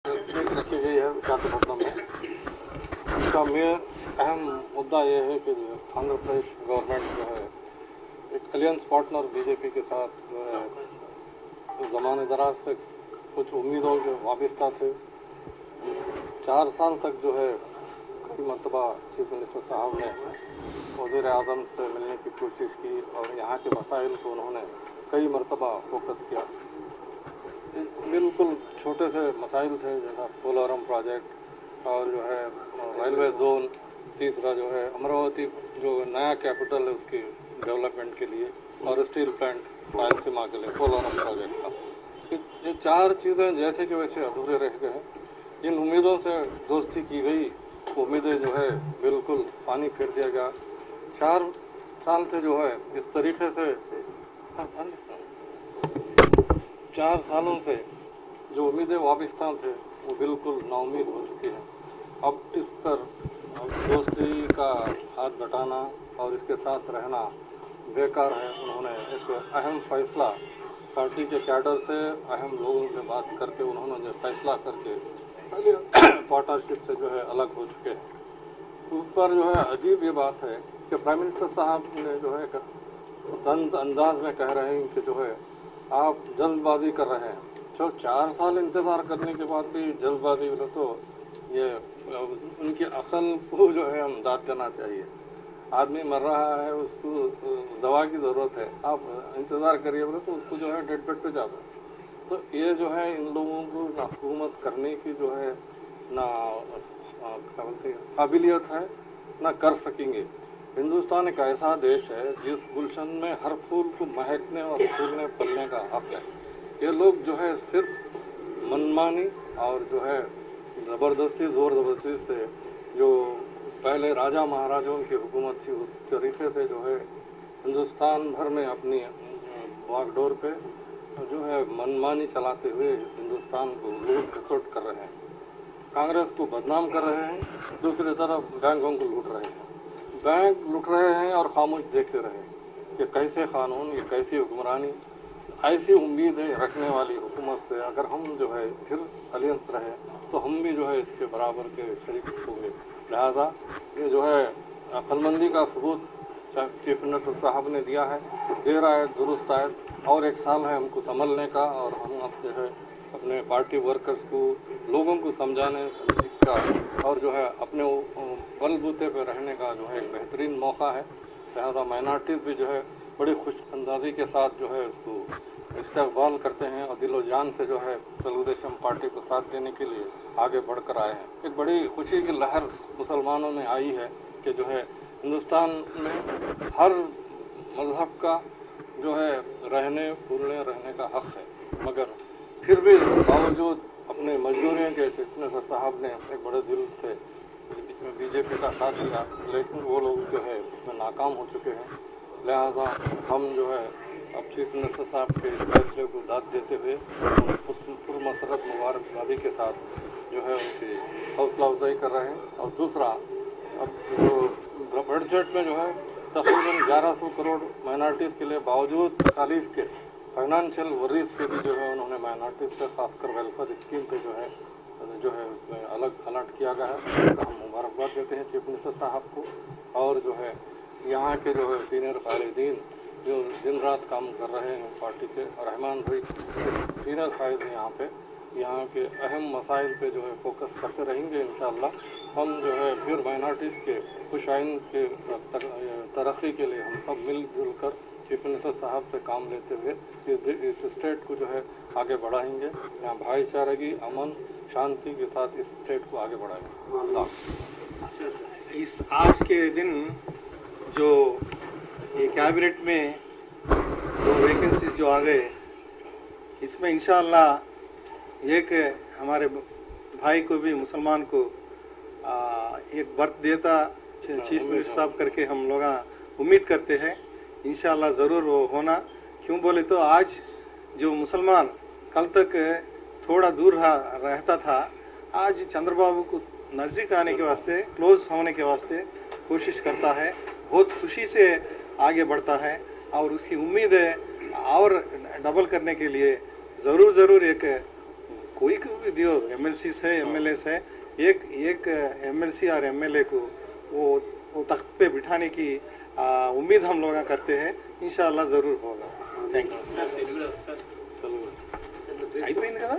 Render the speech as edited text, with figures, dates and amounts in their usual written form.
Meet रखी गई है विशाखापट्टनम में। इसका मेन अहम मुद्दा ये है कि जो आंध्र प्रदेश गवर्नमेंट जो है एक अलियंस पार्टनर बीजेपी के साथ जो है ज़माने दराज से कुछ उम्मीदों के वाबस्ता थे। 4 साल तक जो है कई मरतबा चीफ मिनिस्टर साहब ने वज़ीर आज़म से मिलने की कोशिश की और यहाँ के मसाइल को उन्होंने कई मरतबा फोकस किया। बिल्कुल छोटे से मसाइल थे जैसा पोलवरम प्रोजेक्ट और जो है रेलवे जोन, तीसरा जो है अमरावती जो नया कैपिटल है उसकी डेवलपमेंट के लिए, और स्टील प्लांट रायलसीमा के लिए पोलवरम प्रोजेक्ट का। ये 4 चीज़ें जैसे कि वैसे अधूरे रह गए हैं। जिन उम्मीदों से दोस्ती की गई उम्मीदें जो है बिल्कुल पानी फेर दिया गया। 4 साल से जो है जिस तरीके से 4 सालों से जो उम्मीदें वाबस्ता थे वो बिल्कुल नाउम्मीद हो चुकी हैं। अब इस पर दोस्ती का हाथ बटाना और इसके साथ रहना बेकार है। उन्होंने एक अहम फैसला पार्टी के कैडर से, अहम लोगों से बात करके उन्होंने जो फैसला करके पार्टनरशिप से जो है अलग हो चुके हैं। उस पर जो है अजीब ये बात है कि प्राइम मिनिस्टर साहब ने जो है तंज अंदाज में कह रहे हैं कि जो है आप जल्दबाजी कर रहे हैं। जो 4 साल इंतज़ार करने के बाद भी जल्दबाजी हो तो ये उनकी अकल को जो है हम दाद देना चाहिए। आदमी मर रहा है, उसको दवा की ज़रूरत है, आप इंतज़ार करिए बोले तो उसको जो है डेड बेड पे जाता है। तो ये जो है इन लोगों को ना हुकूमत करने की जो है ना क्या बोलते हैं काबिलियत है, ना कर सकेंगे। हिंदुस्तान एक ऐसा देश है जिस गुलशन में हर फूल को महकने और फूलने फलने का हक है। ये लोग जो है सिर्फ मनमानी और जो है ज़बरदस्ती ज़ोर ज़बरदस्ती से जो पहले राजा महाराजाओं की हुकूमत थी उस तरीके से जो है हिंदुस्तान भर में अपनी बागडोर पे जो है मनमानी चलाते हुए इस हिंदुस्तान को लूट खसोट कर रहे हैं। कांग्रेस को बदनाम कर रहे हैं, दूसरी तरफ बैंकों को लूट रहे हैं। बैंक लूट रहे हैं और खामोश देखते रहे। ये कैसे कानून, ये कैसी हुक्मरानी। ऐसी उम्मीदें रखने वाली हुकूमत से अगर हम जो है फिर अलियंस रहे तो हम भी जो है इसके बराबर के शरीक होंगे। लिहाजा ये जो है अक्लमंदी का सबूत चीफ मिनिस्टर साहब ने दिया है, दे रहा है, दुरुस्त है। और 1 साल है हमको संभलने का और हम अब जो है अपने पार्टी वर्कर्स को, लोगों को समझाने का और जो है अपने बलबूते पर रहने का जो है एक बेहतरीन मौका है। लिहाजा माइनॉरिटीज़ भी जो है बड़ी खुश अंदाजी के साथ जो है उसको इस्तकबाल करते हैं और दिलो जान से जो है तेलुगुदेशम पार्टी को साथ देने के लिए आगे बढ़कर आए हैं। एक बड़ी खुशी की लहर मुसलमानों में आई है कि जो है हिंदुस्तान में हर मज़हब का जो है रहने का हक़ है, मगर फिर भी बावजूद अपने मजबूरियों के चीफ मिनिस्टर साहब ने एक बड़े दिल से बीजेपी का साथ दिया, लेकिन वो लोग जो है इसमें नाकाम हो चुके हैं। लिहाजा हम जो है अब चीफ मिनिस्टर साहब के इस फैसले को दाद देते हुए पुरमसरत मुबारकबादी के साथ जो है उनकी हौसला अफजाई कर रहे हैं। और दूसरा, अब जो बजट में जो है तकरीबन 1100 करोड़ माइनॉरिटीज़ के लिए बावजूद तकालीफ के फाइनेंशियल वरीज के भी जो है उन्होंने माइनॉरिटीज़ पर खासकर वेलफेयर स्कीम पे जो है उसमें अलग अलर्ट किया गया है। हम मुबारकबाद देते हैं चीफ मिनिस्टर साहब को। और जो है यहाँ के जो है सीनियर कायदीन जो दिन रात काम कर रहे हैं पार्टी के, और रहमान भाई सीनियर कायद हैं यहाँ के अहम मसाइल पे जो है फोकस करते रहेंगे। इंशाअल्लाह हम जो है फिर माइनॉरिटीज़ के खुशाइन के तरक्की के लिए हम सब मिलजुल कर चीफ मिनिस्टर साहब से काम लेते हुए इस स्टेट को जो है आगे बढ़ाएंगे। यहाँ भाईचारगी, अमन, शांति के साथ इस स्टेट को आगे बढ़ाएंगे। अल्लाह। इस आज के दिन जो ये कैबिनेट में जो वैकेंसीज जो आ गए, इसमें इंशाअल्लाह एक हमारे भाई को भी, मुसलमान को एक बर्थ देता चीफ मिनिस्टर साहब करके हम लोग उम्मीद करते हैं। इंशाअल्लाह ज़रूर वो होना। क्यों बोले तो आज जो मुसलमान कल तक थोड़ा दूर रहता था, आज चंद्रबाबू को नज़दीक आने के वास्ते, क्लोज होने के वास्ते कोशिश करता है, बहुत खुशी से आगे बढ़ता है और उसकी उम्मीद है और डबल करने के लिए ज़रूर एक कोई भी दियो एमएलसी है एमएलए है एक एमएलसी और एमएलए को वो तख्त पे बिठाने की उम्मीद हम लोग करते हैं इंशाअल्लाह ज़रूर होगा थैंक यू తెలుగు అయిపోయింది కదా